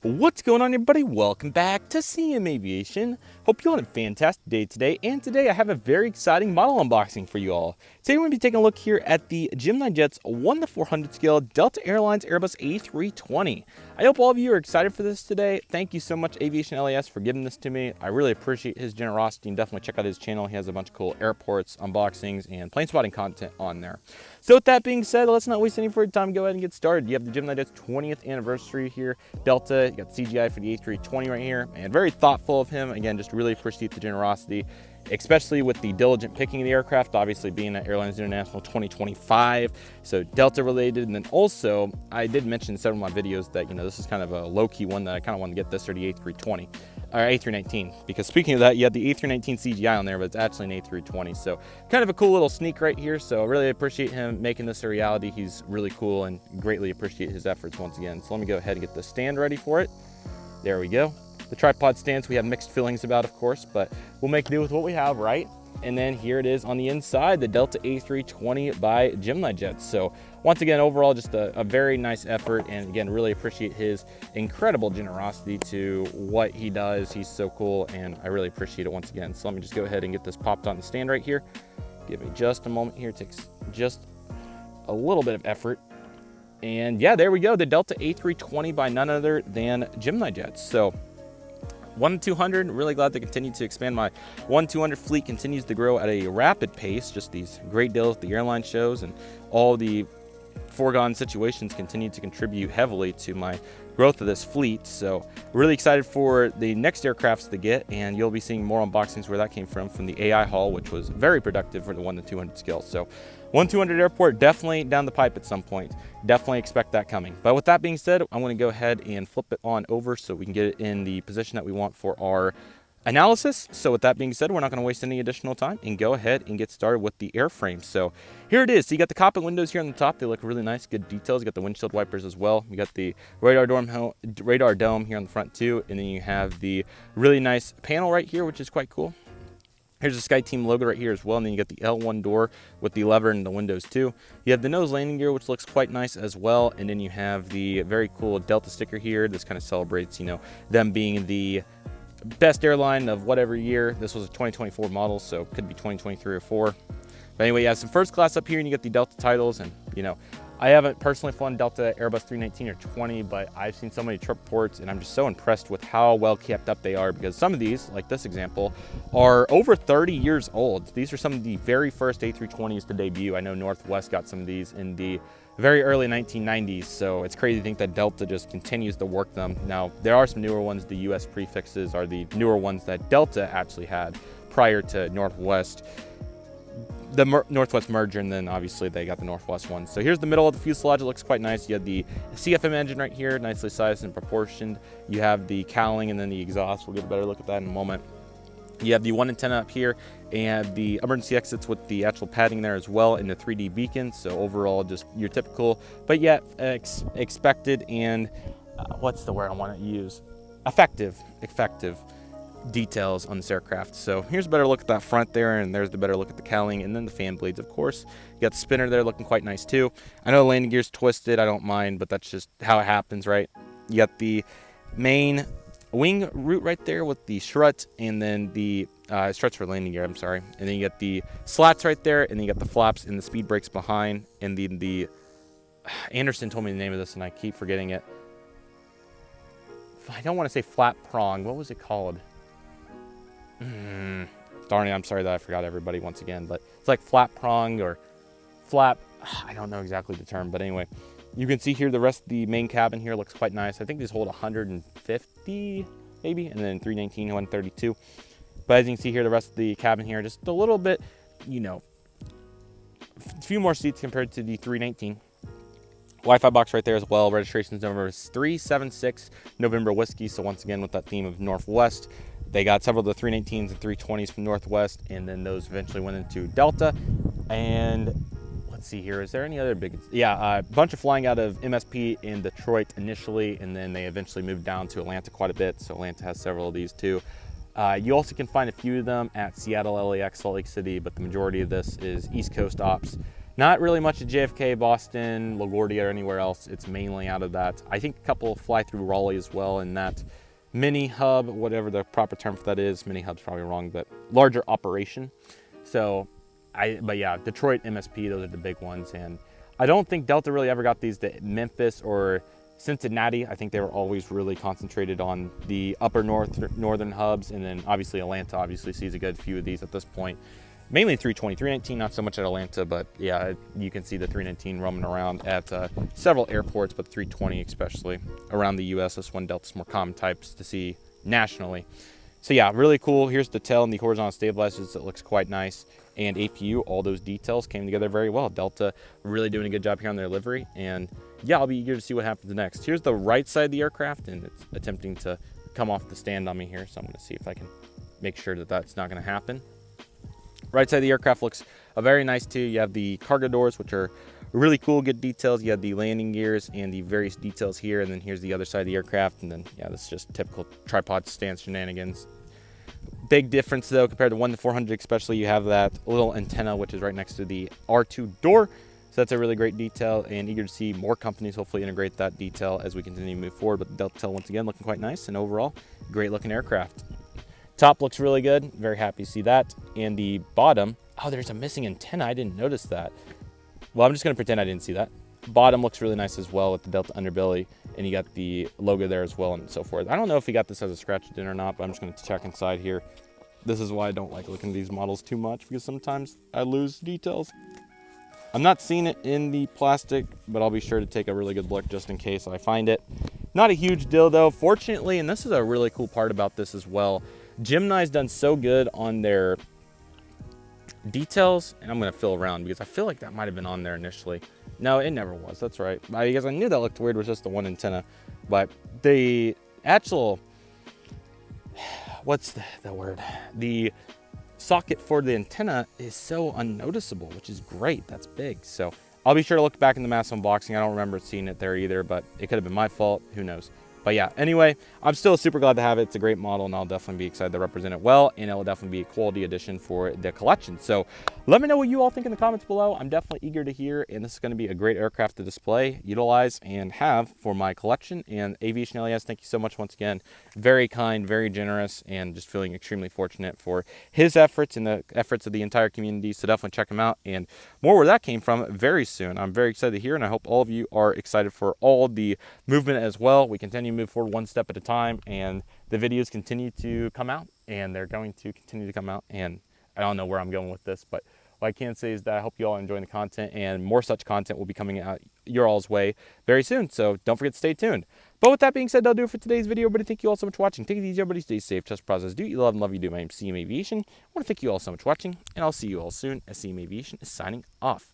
What's going on, everybody? Welcome back to CM Aviation. Hope you're on a fantastic day today. And today I have a very exciting model unboxing for you all. Today we're going to be taking a look here at the GeminiJets 1:400 scale Delta Airlines Airbus A320. I hope all of you are excited for this today. Thank you so much, Aviation LAS, for giving this to me. I really appreciate his generosity, and definitely check out his channel. He has a bunch of cool airports, unboxings, and plane spotting content on there. So with that being said, let's not waste any further time. Go ahead and get started. You have the GeminiJets 20th anniversary here. Delta, you got CGI for the A320 right here, and very thoughtful of him. Again, just really appreciate the generosity, especially with the diligent picking of the aircraft, obviously being at Airlines International 2025, so Delta related. And then also, I did mention in several of my videos that, this is kind of a low-key one that I kind of want to get this, or the A320. Or A319, because speaking of that, you had the A319 CGI on there, but it's actually an A320. So kind of a cool little sneak right here. So I really appreciate him making this a reality. He's really cool and greatly appreciate his efforts once again. So let me go ahead and get the stand ready for it. There we go. The tripod stands we have mixed feelings about, of course, but we'll make do with what we have, right? And then here it is on the inside, the Delta A320 by GeminiJets. So once again, overall, just a very nice effort. And again, really appreciate his incredible generosity to what he does. He's so cool, and I really appreciate it once again. So let me just go ahead and get this popped on the stand right here. Give me just a moment here. It takes just a little bit of effort. And yeah, there we go. The Delta A320 by none other than GeminiJets. So 1-200, really glad to continue to expand. My 1-200 fleet continues to grow at a rapid pace. Just these great deals the airline shows and all the foregone situations continue to contribute heavily to my growth of this fleet. So really excited for the next aircrafts to get, and you'll be seeing more unboxings where that came from the AI haul, which was very productive for the 1-200 scale. So 1-200 airport definitely down the pipe at some point. Definitely expect that coming. But with that being said, I'm going to go ahead and flip it on over so we can get it in the position that we want for our analysis. So with that being said, we're not going to waste any additional time and go ahead and get started with the airframe. So here it is. So you got the cockpit windows here on the top. They look really nice, good details. You got the windshield wipers as well. You got the radar dome here on the front too. And then you have the really nice panel right here, which is quite cool. Here's the SkyTeam logo right here as well, and then you got the L1 door with the lever and the windows too. You have the nose landing gear, which looks quite nice as well, and then you have the very cool Delta sticker here. This kind of celebrates, them being the best airline of whatever year. This was a 2024 model, so it could be 2023 or 4. But anyway, you have some first class up here, and you get the Delta titles, and I haven't personally flown Delta Airbus 319 or 20, but I've seen so many trip reports, and I'm just so impressed with how well kept up they are, because some of these, like this example, are over 30 years old. These are some of the very first A320s to debut. I know Northwest got some of these in the very early 1990s, so it's crazy to think that Delta just continues to work them. Now, there are some newer ones. The US prefixes are the newer ones that Delta actually had prior to Northwest. The Northwest merger, and then obviously they got the Northwest one. So here's the middle of the fuselage. It looks quite nice. You have the CFM engine right here, nicely sized and proportioned. You have the cowling and then the exhaust. We'll get a better look at that in a moment. You have the one antenna up here and the emergency exits with the actual padding there as well, and the 3D beacon. So overall, just your typical, but yet expected and what's the word I want to use? Effective details on this aircraft. So here's a better look at that front there, and there's the better look at the cowling, and then the fan blades, of course. You got the spinner there looking quite nice too. I know the landing gear's twisted, I don't mind, but that's just how it happens, right? You got the main wing root right there with the strut, and then the struts for landing gear, I'm sorry. And then you got the slats right there, and then you got the flaps and the speed brakes behind, and the Anderson told me the name of this and I keep forgetting it. I don't want to say flat prong. What was it called? Darn it, I'm sorry that I forgot everybody once again, but it's like flat prong or flap. I don't know exactly the term, but anyway, you can see here the rest of the main cabin here looks quite nice. I think these hold 150 maybe, and then 319, 132. But as you can see here, the rest of the cabin here, just a little bit, a few more seats compared to the 319. Wi-Fi box right there as well. Registration's number is 376 November Whiskey. So once again, with that theme of Northwest, they got several of the 319s and 320s from Northwest, and then those eventually went into Delta. And let's see here, is there any other big? Yeah, a bunch of flying out of MSP in Detroit initially, and then they eventually moved down to Atlanta quite a bit. So Atlanta has several of these too. You also can find a few of them at Seattle, LAX, Salt Lake City, but the majority of this is East Coast ops. Not really much at JFK, Boston, LaGuardia, or anywhere else. It's mainly out of that. I think a couple fly through Raleigh as well in that mini hub, whatever the proper term for that is. Mini hub's probably wrong, but larger operation. So, but yeah, Detroit, MSP, those are the big ones. And I don't think Delta really ever got these to Memphis or Cincinnati. I think they were always really concentrated on the upper northern hubs, and then obviously Atlanta obviously sees a good few of these at this point. Mainly 319, not so much at Atlanta, but yeah, you can see the 319 roaming around at several airports, but 320 especially around the US. This one Delta's more common types to see nationally. So yeah, really cool. Here's the tail and the horizontal stabilizers. It looks quite nice. And APU, all those details came together very well. Delta really doing a good job here on their livery. And yeah, I'll be eager to see what happens next. Here's the right side of the aircraft, and it's attempting to come off the stand on me here. So I'm gonna see if I can make sure that that's not gonna happen. Right side of the aircraft looks very nice too. You have the cargo doors, which are really cool, good details. You have the landing gears and the various details here. And then here's the other side of the aircraft. And then, yeah, this is just typical tripod stand shenanigans. Big difference though, compared to 1-400 especially, you have that little antenna, which is right next to the R2 door. So that's a really great detail, and eager to see more companies hopefully integrate that detail as we continue to move forward. But the Delta tail, once again, looking quite nice, and overall, great looking aircraft. Top looks really good. Very happy to see that. And the bottom, oh, there's a missing antenna. I didn't notice that. Well, I'm just going to pretend I didn't see that. Bottom looks really nice as well with the Delta underbelly, and you got the logo there as well and so forth. I don't know if he got this as a scratched in or not, but I'm just going to check inside here. This is why I don't like looking at these models too much, because sometimes I lose details. I'm not seeing it in the plastic, but I'll be sure to take a really good look just in case I find it. Not a huge deal though. Fortunately, and this is a really cool part about this as well, Gemini's done so good on their details, and I'm going to fill around because I feel like that might have been on there initially. No, it never was. That's right. Because I knew that looked weird with just the one antenna, but the actual, what's the word? The socket for the antenna is so unnoticeable, which is great. That's big. So I'll be sure to look back in the mass unboxing. I don't remember seeing it there either, but it could have been my fault. Who knows? But yeah, anyway, I'm still super glad to have it. It's a great model, and I'll definitely be excited to represent it well, and it will definitely be a quality addition for the collection. So let me know what you all think in the comments below. I'm definitely eager to hear, and this is going to be a great aircraft to display, utilize, and have for my collection. And Aviation LES, thank you so much once again. Very kind, very generous, and just feeling extremely fortunate for his efforts and the efforts of the entire community. So definitely check him out, and more where that came from very soon. I'm very excited to hear, and I hope all of you are excited for all the movement as well. We continue move forward one step at a time, and the videos continue to come out, and they're going to continue to come out. And I don't know where I'm going with this, but what I can say is that I hope you all are enjoying the content, and more such content will be coming out your all's way very soon, so don't forget to stay tuned. But with that being said, that'll do it for today's video. Everybody, thank you all so much for watching. Take it easy, everybody. Stay safe. Trust process. Do what you love and love you do. My name's CM Aviation. I want to thank you all so much for watching, and I'll see you all soon as CM Aviation is signing off.